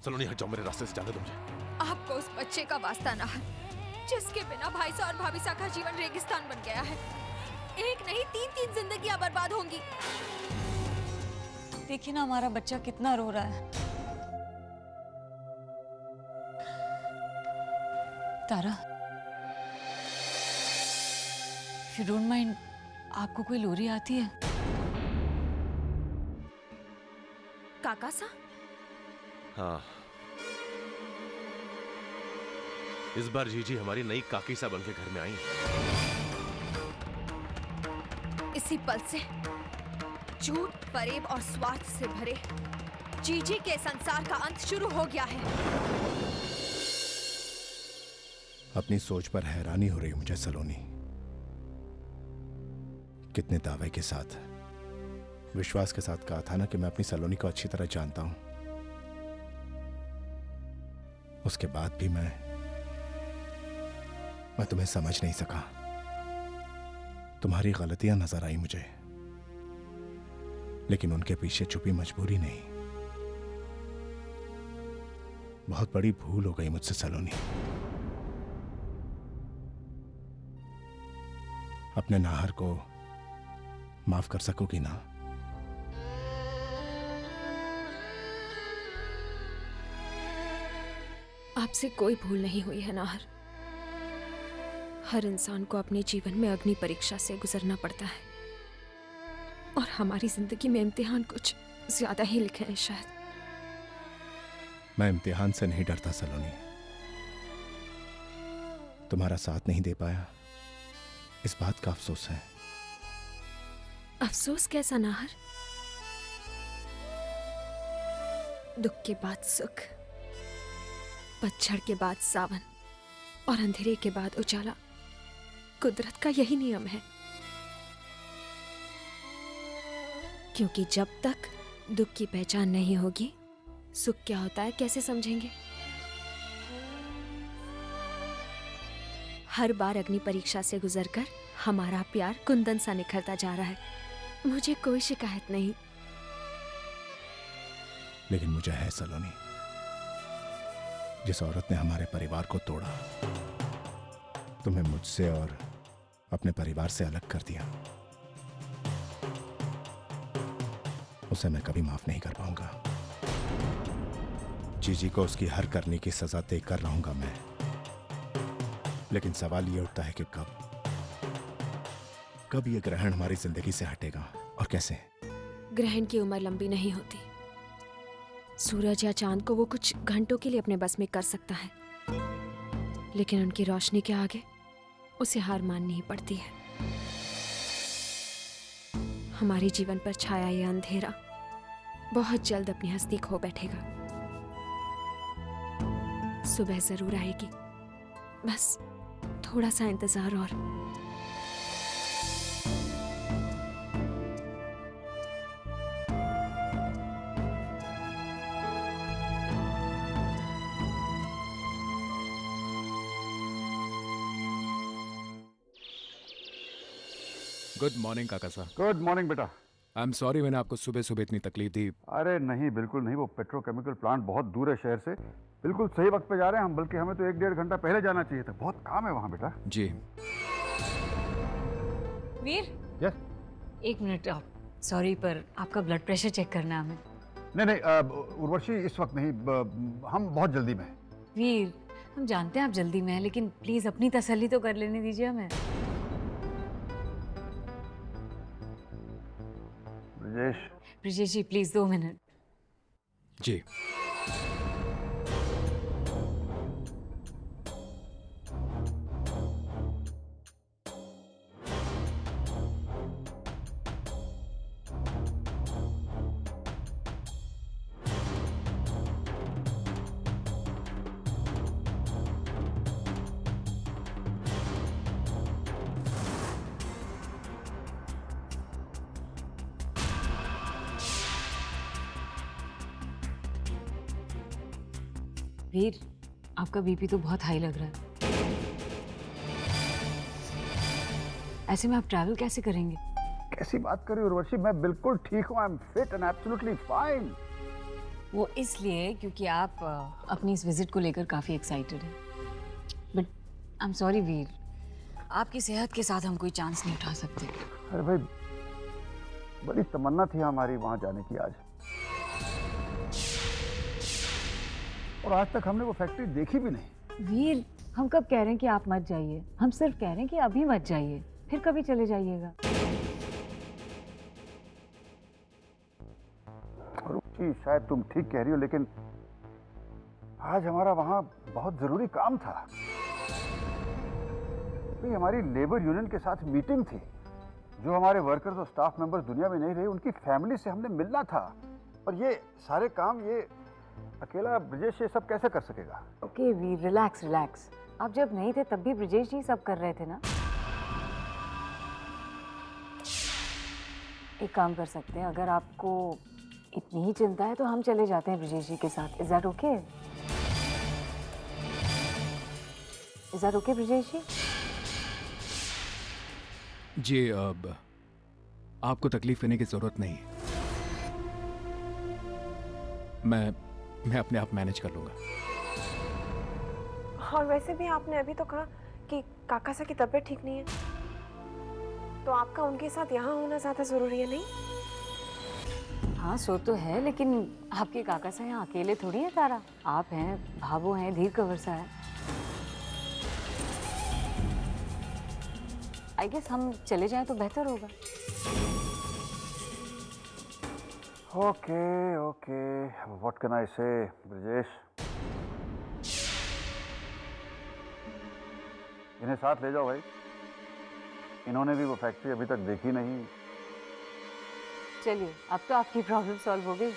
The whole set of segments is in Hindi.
सलोनी हट जाओ, मेरे रास्ते से जाने दो मुझे। आपको उस बच्चे का वास्ता ना है जिसके बिना भाई सा और भाभी सा का जीवन रेगिस्तान बन गया है। एक नहीं 3-3 जिंदगियां बर्बाद होंगी। देखिए ना हमारा बच्चा कितना रो रहा है। तारा, if you don't mind, आपको कोई लोरी आती है? काका सा? हाँ, इस बार जीजी हमारी नई काकी सा बन के घर में आई। इसी पल से झूठ, फरेब और स्वार्थ से भरे जीजी के संसार का अंत शुरू हो गया है। अपनी सोच पर हैरानी हो रही मुझे सलोनी। कितने दावे के साथ, विश्वास के साथ कहा था ना कि मैं अपनी सलोनी को अच्छी तरह जानता हूं। उसके बाद भी मैं तुम्हें समझ नहीं सका। तुम्हारी गलतियां नजर आई मुझे, लेकिन उनके पीछे छुपी मजबूरी नहीं। बहुत बड़ी भूल हो गई मुझसे सलोनी। अपने नाहर को माफ कर सकोगी ना? आपसे कोई भूल नहीं हुई है नाहर। हर इंसान को अपने जीवन में अग्नि परीक्षा से गुजरना पड़ता है, और हमारी जिंदगी में इम्तिहान कुछ ज्यादा ही लिखे हैं शायद। मैं इम्तिहान से नहीं डरता सलोनी। तुम्हारा साथ नहीं दे पाया, इस बात का अफसोस है। अफसोस कैसा नाहर? दुख के बाद सुख, पतझड़ के बाद सावन और अंधेरे के बाद उजाला, कुदरत का यही नियम है। क्योंकि जब तक दुख की पहचान नहीं होगी, सुख क्या होता है कैसे समझेंगे? हर बार अग्नि परीक्षा से गुजरकर हमारा प्यार कुंदन सा निखरता जा रहा है। मुझे कोई शिकायत नहीं। लेकिन मुझे है सलोनी। जिस औरत ने हमारे परिवार को तोड़ा, तुम्हें मुझसे और अपने परिवार से अलग कर दिया, उसे मैं कभी माफ नहीं कर पाऊंगा। जीजी को उसकी हर करने की सजा देकर रहूंगा मैं। लेकिन सवाल ये उठता है कि कब ये ग्रहण हमारी जिंदगी से हटेगा और कैसे? ग्रहण की उम्र लंबी नहीं होती। सूरज या चांद को वो कुछ घंटों के लिए अपने बस में कर सकता है, लेकिन उनकी रोशनी के आगे उसे हार माननी ही पड़ती है। हमारे जीवन पर छाया ये अंधेरा बहुत जल्द अपनी हस्ती खो बैठेगा। सुबह जरूर आएगी, बस थोड़ा सा इंतजार और। गुड मॉर्निंग काका साहब। गुड मॉर्निंग बेटा। आई एम सॉरी मैंने आपको सुबह सुबह इतनी तकलीफ दी। अरे नहीं, बिल्कुल नहीं। वो पेट्रोकेमिकल प्लांट बहुत दूर है शहर से। बिल्कुल सही वक्त पे जा रहे हैं हम, बल्कि हमें तो 1-1.5 घंटा पहले जाना चाहिए था। बहुत काम है वहाँ बेटा। जी। वीर, यस। एक मिनट, आप सॉरी पर आपका ब्लड प्रेशर चेक करना है हमें। नहीं, उर्वशी इस वक्त नहीं, हम बहुत जल्दी में हैं। वीर, हम जानते हैं आप जल्दी में हैं, लेकिन प्लीज अपनी तसल्ली तो कर लेने दीजिए हमें। ब्रिजेश जी प्लीज 2 मिनट। जी। वीर, आपका बीपी तो बहुत हाई लग रहा है। ऐसे में आप ट्रैवल कैसे करेंगे? कैसी बात कर रही हो उर्वशी, मैं बिल्कुल ठीक हूँ। I am fit and absolutely fine. वो इसलिए क्योंकि आप अपनी इस विजिट को लेकर काफ़ी एक्साइटेड हैं। बट आई एम सॉरी वीर, आपकी सेहत के साथ हम कोई चांस नहीं उठा सकते। अरे भाई, बड़ी तमन्ना थी हमारी वहां जाने की आज, और आज तक हमने वो फैक्ट्री देखी भी नहीं। वीर, हम कब कह रहे हैं कि आप मत जाइए, हम सिर्फ कह रहे हैं कि अभी मत जाइए, फिर कभी चले जाइएगा। रुचि, शायद तुम ठीक कह रही हो, लेकिन आज हमारा वहां बहुत जरूरी काम था। भाई, हमारी लेबर यूनियन के साथ मीटिंग थी। जो हमारे वर्कर्स और स्टाफ मेंबर्स दुनिया में नहीं रहे, उनकी फैमिली से हमने मिलना था। और ये सारे काम ये अकेला ब्रजेश ये सब कैसे कर सकेगा? ओके वीर, रिलैक्स रिलैक्स। आप जब नहीं थे तब भी ब्रजेश जी सब कर रहे थे ना। एक काम कर सकते हैं, अगर आपको इतनी ही चिंता है तो हम चले जाते हैं ब्रजेश जी के साथ। Is that okay? Is that okay Brajesh ji? जी, अब आपको तकलीफ करने की जरूरत नहीं है। मैं अपने आप मैनेज कर लूंगा। और वैसे भी आपने अभी तो कहा कि काका सा की तबीयत ठीक नहीं है, तो आपका उनके साथ यहाँ होना ज़्यादा ज़रूरी है, नहीं? हाँ, सो तो है, लेकिन आपके काका साहब यहाँ अकेले थोड़ी है तारा। आप हैं, भाभो हैं, धीर कंवर सा है। आई गेस हम चले जाएं तो बेहतर होगा। Okay okay, what can I से ब्रजेश? इन्हें साथ ले जाओ भाई, इन्होंने भी वो फैक्ट्री अभी तक देखी नहीं। चलिए, अब तो आपकी प्रॉब्लम सॉल्व हो गई।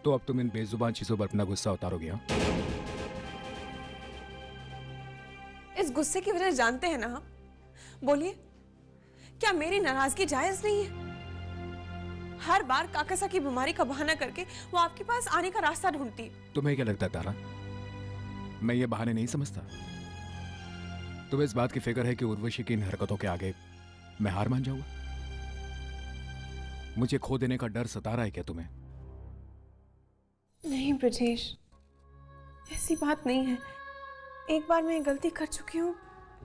तो अब तुम इन बेजुबान चीजों पर अपना गुस्सा उतारोगे? हाँ? इस गुस्से की वजह जानते हैं ना हम? बोलिए, क्या मेरी नाराजगी जायज नहीं है? हर बार काकासा की बीमारी का बहाना करके वो आपके पास आने का रास्ता ढूंढती है। तुम्हें क्या लगता है तारा, मैं ये बहाने नहीं समझता? तुम्हें इस बात की फिक्र है कि उर्वशी की इन हरकतों के आगे मैं हार मान जाऊंगा? मुझे खो देने का डर सता रहा है क्या तुम्हें? नहीं ब्रजेश, ऐसी बात नहीं है। एक बार मैं गलती कर चुकी हूँ,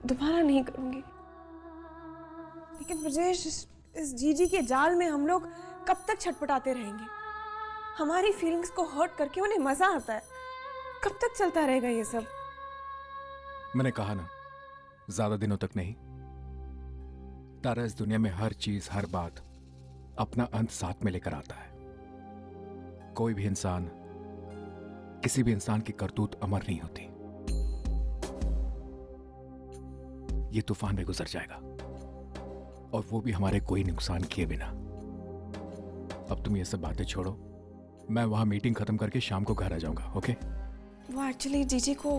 दोबारा नहीं करूंगी। लेकिन ब्रजेश, इस जीजी के जाल में हम लोग कब तक छटपटाते रहेंगे? हमारी फीलिंग्स को हर्ट करके उन्हें मजा आता है। कब तक चलता रहेगा ये सब? मैंने कहा ना, ज्यादा दिनों तक नहीं। तारा, इस दुनिया में हर चीज, हर बात अपना अंत साथ में लेकर आता है। कोई भी इंसान, किसी भी इंसान की करतूत अमर नहीं होती। ये तूफान भी गुजर जाएगा, और वो भी हमारे कोई नुकसान किए बिना। अब तुम ये सब बातें छोड़ो, मैं वहां मीटिंग खत्म करके शाम को घर आ जाऊंगा। ओके? वो एक्चुअली जीजी को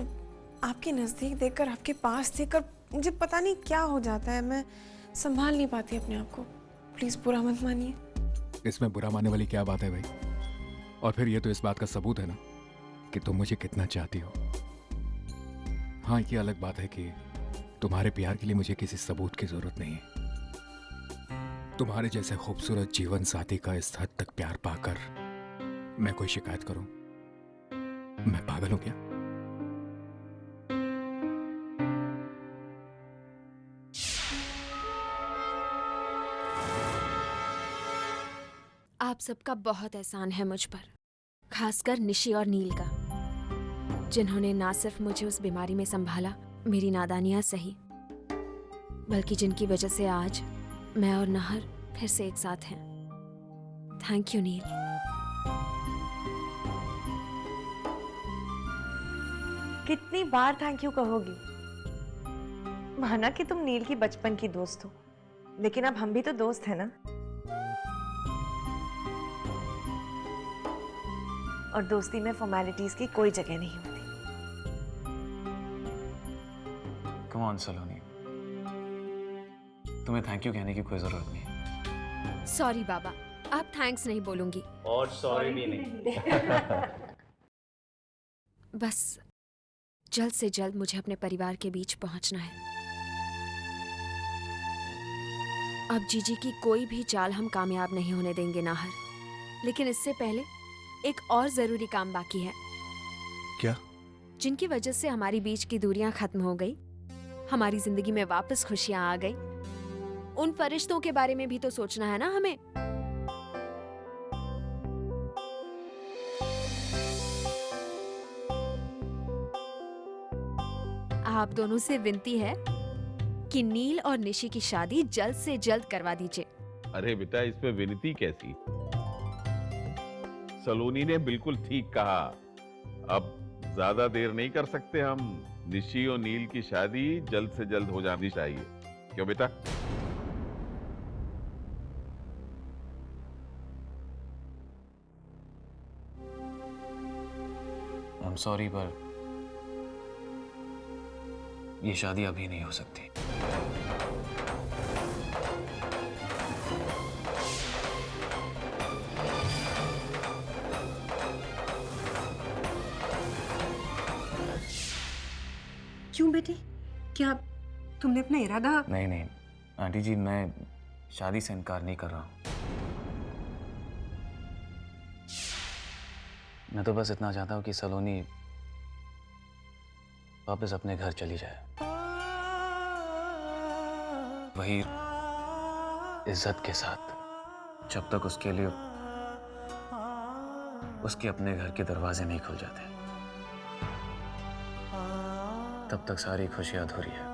आपके नजदीक देखकर, आपके पास देखकर मुझे पता नहीं क्या हो जाता है। मैं संभाल नहीं पाती अपने आप को। प्लीज बुरा मत मानिए। इसमें बुरा मानने वाली क्या बात है भाई? और फिर ये तो इस बात का सबूत है ना कि तुम मुझे कितना चाहती हो। हाँ, ये अलग बात है कि तुम्हारे प्यार के लिए मुझे किसी सबूत की जरूरत नहीं है। तुम्हारे जैसे खूबसूरत जीवन साथी का इस हद तक प्यार पाकर मैं कोई शिकायत करूं? मैं पागल हूं क्या? आप सबका बहुत एहसान है मुझ पर, खासकर निशी और नील का, जिन्होंने ना सिर्फ मुझे उस बीमारी में संभाला, मेरी नादानियां सही, बल्कि जिनकी वजह से आज मैं और नाहर फिर से एक साथ हैं। थैंक यू नील। कितनी बार थैंक यू कहोगी? माना कि तुम नील की बचपन की दोस्त हो, लेकिन अब हम भी तो दोस्त हैं ना। और दोस्ती में फॉर्मेलिटीज की कोई जगह नहीं होती। कम ऑन सलोनी, तुम्हें थैंक यू कहने की कोई जरूरत नहीं। सॉरी बाबा, आप थैंक्स नहीं बोलूंगी। और सॉरी भी नहीं। बस जल्द से जल्द मुझे अपने परिवार के बीच पहुंचना है। अब जीजी की कोई भी चाल हम कामयाब नहीं होने देंगे नाहर। लेकिन इससे पहले एक और जरूरी काम बाकी है। क्या? जिनकी वजह से हमारी बीच की दूरियां खत्म हो गई, हमारी जिंदगी में वापस खुशियां आ गई, उन फरिश्तों के बारे में भी तो सोचना है ना हमें। आप दोनों से विनती है कि नील और निशी की शादी जल्द से जल्द करवा दीजिए। अरे बेटा, इसमें विनती कैसी? सलोनी ने बिल्कुल ठीक कहा। अब ज्यादा देर नहीं कर सकते हम। निशी और नील की शादी जल्द से जल्द हो जानी चाहिए। क्यों बेटा? आई एम सॉरी, पर ये शादी अभी नहीं हो सकती। क्यों बेटी, क्या तुमने अपना इरादा? नहीं नहीं आंटी जी, मैं शादी से इनकार नहीं कर रहा हूं। मैं तो बस इतना चाहता हूं कि सलोनी वापस अपने घर चली जाए, वही इज्जत के साथ। जब तक उसके लिए उसके अपने घर के दरवाजे नहीं खुल जाते, तब तक सारी खुशियां अधूरी है।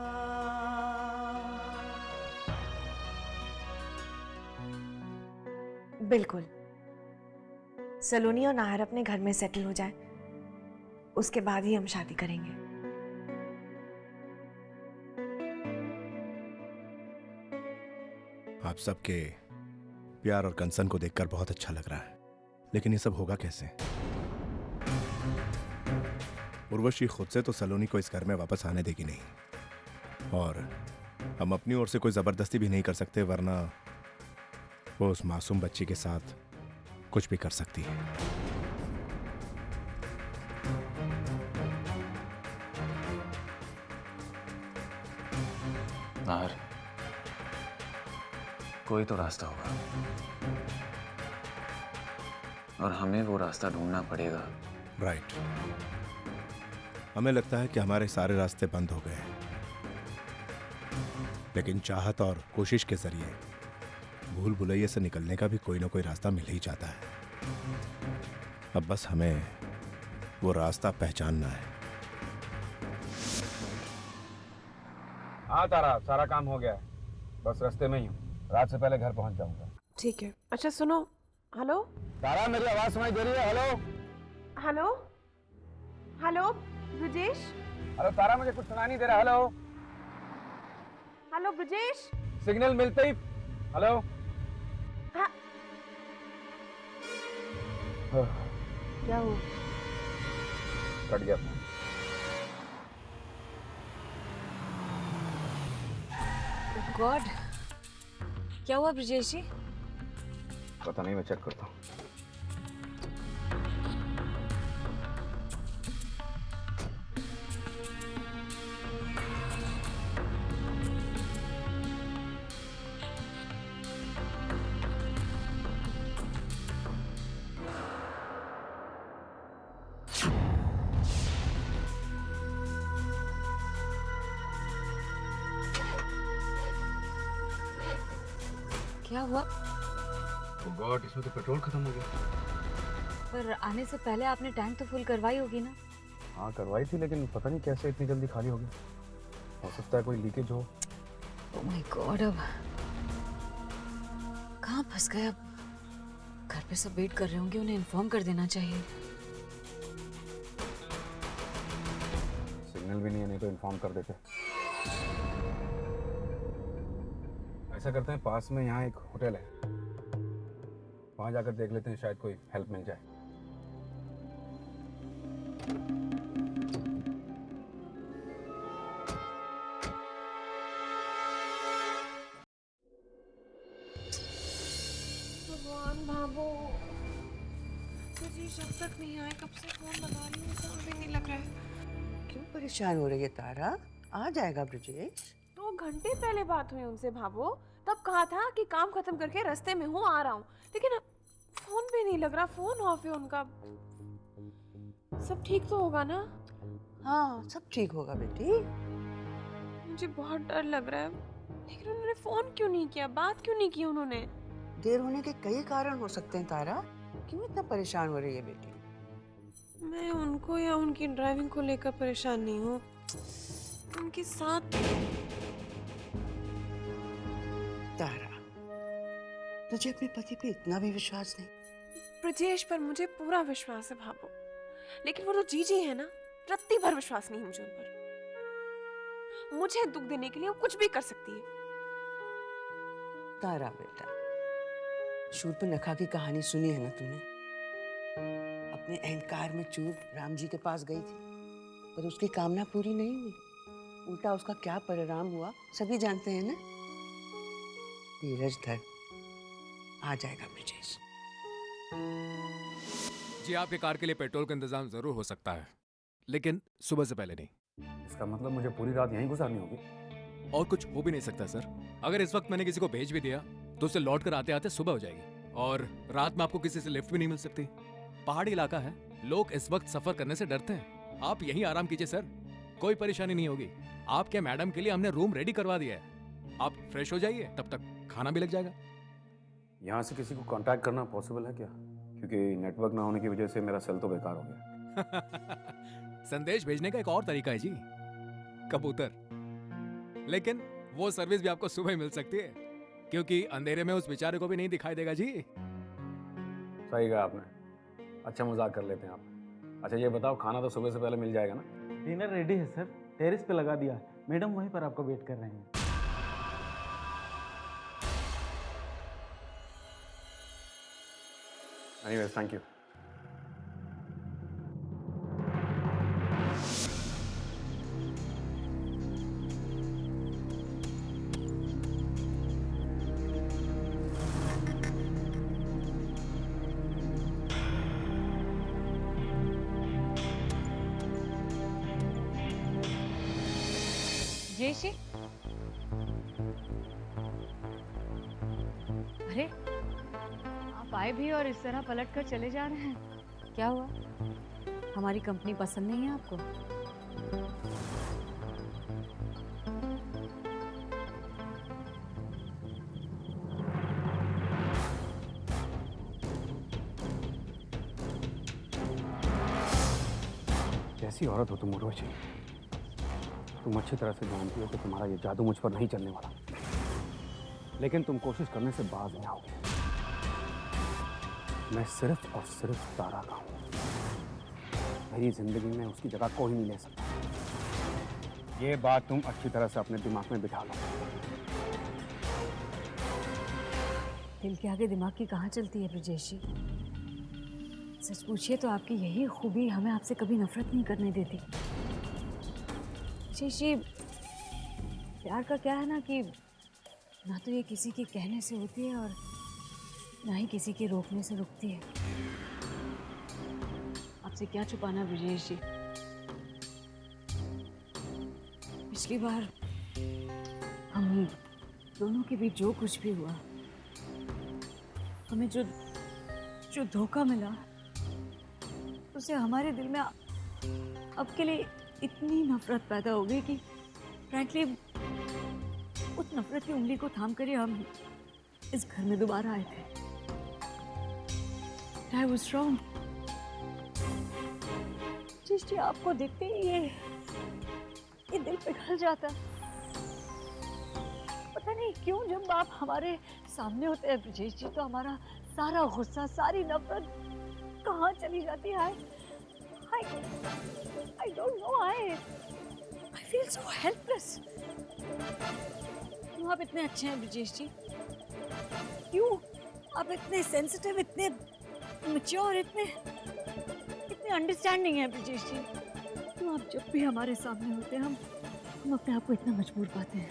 बिल्कुल, सलोनी और नाहर अपने घर में सेटल हो जाए, उसके बाद ही हम शादी करेंगे। आप सबके प्यार और कंसर्न को देखकर बहुत अच्छा लग रहा है, लेकिन ये सब होगा कैसे? उर्वशी खुद से तो सलोनी को इस घर में वापस आने देगी नहीं, और हम अपनी ओर से कोई जबरदस्ती भी नहीं कर सकते, वरना वो उस मासूम बच्ची के साथ कुछ भी कर सकती है। नाहर, कोई तो रास्ता होगा, और हमें वो रास्ता ढूंढना पड़ेगा। राइट। हमें लगता है कि हमारे सारे रास्ते बंद हो गए, लेकिन चाहत और कोशिश के जरिए भूल भुलैया से निकलने का भी कोई ना कोई रास्ता मिल ही जाता है। अब बस हमें वो रास्ता पहचानना है। हाँ तारा, सारा काम हो गया है, बस रास्ते में ही हूँ। रात से पहले घर पहुँच जाऊंगा। ठीक है। अच्छा सुनो, हेलो तारा, मेरी आवाज सुनाई दे रही है? Hello hello hello Brajesh, hello Tara, मुझे कुछ सुना नहीं दे रहा। Hello hello Brajesh. सिग्नल मिलते ही। हेलो। हाँ। क्या हुआ? कट गया फोन। गॉड, क्या हुआ ब्रजेश जी? पता नहीं, मैं चेक करता हूँ। क्या हुआ? गॉड, इसमें तो पेट्रोल खत्म हो गया। पर आने से पहले आपने टैंक तो फुल करवाई होगी ना? हाँ करवाई थी, लेकिन पता नहीं कैसे इतनी जल्दी खाली हो गई। हो सकता है कोई लीकेज हो। ओह माय गॉड, अब कहाँ फंस गए? अब घर पे सब वेट कर रहे होंगे, उन्हें इन्फॉर्म कर देना चाहिए। सिग्नल भी नहीं है, नहीं तो इन्फॉर्म कर देते। ऐसा करते हैं, पास में यहाँ एक होटल है, वहाँ जाकर देख लेते हैं, शायद कोई हेल्प मिल जाए। भगवान भाभो, ब्रजेश अब तक नहीं आए, कब से फोन लगा रही हूँ, फोन भी नहीं लग रहा है। क्यों परेशान हो रही है तारा? आ जाएगा ब्रजेश। 2 घंटे पहले बात हुई उनसे भाभो, तब कहा था कि काम खत्म करके रास्ते में हूँ, आ रहा हूँ, लेकिन फोन भी नहीं लग रहा, फोन ऑफ है उनका। सब ठीक तो होगा ना? हाँ सब ठीक होगा बेटी। मुझे बहुत डर लग रहा है, लेकिन उन्होंने फोन क्यों नहीं किया, बात क्यों नहीं की उन्होंने? देर होने के कई कारण हो सकते हैं तारा, क्यों इतना परेशान हो रही है बेटी? मैं उनको या उनकी ड्राइविंग को लेकर परेशान नहीं हूँ, उनके साथ। तारा, तुझे अपने पति पे इतना भी विश्वास नहीं? ब्रजेश पर मुझे पूरा विश्वास है भाभो, लेकिन वो जो जीजी है ना, रत्ती भर विश्वास नहीं है मुझे उन पर। मुझे दुख देने के लिए वो कुछ भी कर सकती है। तारा बेटा, शूर्पनखा की कहानी सुनी है ना तूने? अपने अहंकार में चूर राम जी के पास गई थी, पर उसकी कामना पूरी नहीं हुई। उल्टा उसका क्या परिणाम हुआ सभी जानते हैं ना। धीरज धर, आ जाएगा ब्रजेश। जी आपके कार के लिए पेट्रोल का इंतजाम जरूर हो सकता है, लेकिन सुबह से पहले नहीं। इसका मतलब मुझे पूरी रात यहीं गुजारनी होगी? और कुछ हो भी नहीं सकता सर। अगर इस वक्त मैंने किसी को भेज भी दिया तो उसे लौट कर आते आते सुबह हो जाएगी, और रात में आपको किसी से लिफ्ट भी नहीं मिल सकती। पहाड़ी इलाका है, लोग इस वक्त सफर करने से डरते हैं। आप यहीं आराम कीजिए सर, कोई परेशानी नहीं होगी। आपके मैडम के लिए हमने रूम रेडी करवा दिया है, आप फ्रेश हो जाइए, तब तक खाना भी लग जाएगा। यहाँ से किसी को कांटेक्ट करना पॉसिबल है क्या? क्योंकि नेटवर्क ना होने की वजह से मेरा सेल तो बेकार हो गया। संदेश भेजने का एक और तरीका है जी, कबूतर। लेकिन वो सर्विस भी आपको सुबह ही मिल सकती है, क्योंकि अंधेरे में उस बेचारे को भी नहीं दिखाई देगा जी। सही कहा आपने। अच्छा मजाक कर लेते हैं आप। अच्छा ये बताओ, खाना तो सुबह से पहले मिल जाएगा ना? डिनर रेडी है सर, टेरेस पे लगा दिया है, मैडम वहीं पर आपका वेट कर रहे हैं। Anyways thank you. जयश्री, अरे आप आए भी और इस तरह पलट कर चले जा रहे हैं, क्या हुआ? हमारी कंपनी पसंद नहीं है आपको? कैसी औरत हो तुम उर्वशी? तुम अच्छी तरह से जानती हो कि तुम्हारा ये जादू मुझ पर नहीं चलने वाला, लेकिन तुम कोशिश करने से बाज नहीं आओगे। मैं सिर्फ और सिर्फ तारा का हूं, मेरी जिंदगी में उसकी जगह कोई नहीं ले सकता। ये बात तुम अच्छी तरह से अपने दिमाग में बिठा लो। दिल के आगे दिमाग की कहाँ चलती है ब्रजेश जी? सच पूछिए तो आपकी यही खूबी हमें आपसे कभी नफरत नहीं करने देती। जी, प्यार का क्या है ना कि ना तो ये किसी के कहने से होती है और ना ही किसी के रोकने से रुकती है। आपसे क्या छुपाना ब्रजेश जी, पिछली बार हम दोनों के बीच जो कुछ भी हुआ, हमें जो धोखा मिला, उसे हमारे दिल में अब के लिए इतनी नफरत पैदा हो गई कि फ्रैंकली उस नफरत की उंगली को थाम कर ही हम इस घर में दोबारा आए थे। I was wrong। जी आपको देखते ही ये दिल पिघल जाता है। पता नहीं क्यों जब आप हमारे सामने होते हैं ब्रजेश जी, तो हमारा सारा गुस्सा, सारी नफरत कहाँ चली जाती है? I don't know। feel so helpless. क्यों आप इतने अच्छे हैं ब्रिजेश जी? क्यों आप इतने सेंसिटिव, इतने मैच्योर, इतने अंडरस्टैंडिंग हैं ब्रिजेश जी? क्यों आप जब भी हमारे सामने होते हैं हम अपने आप को इतना मजबूर पाते हैं?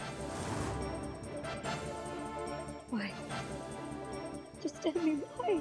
Why? Just tell me why.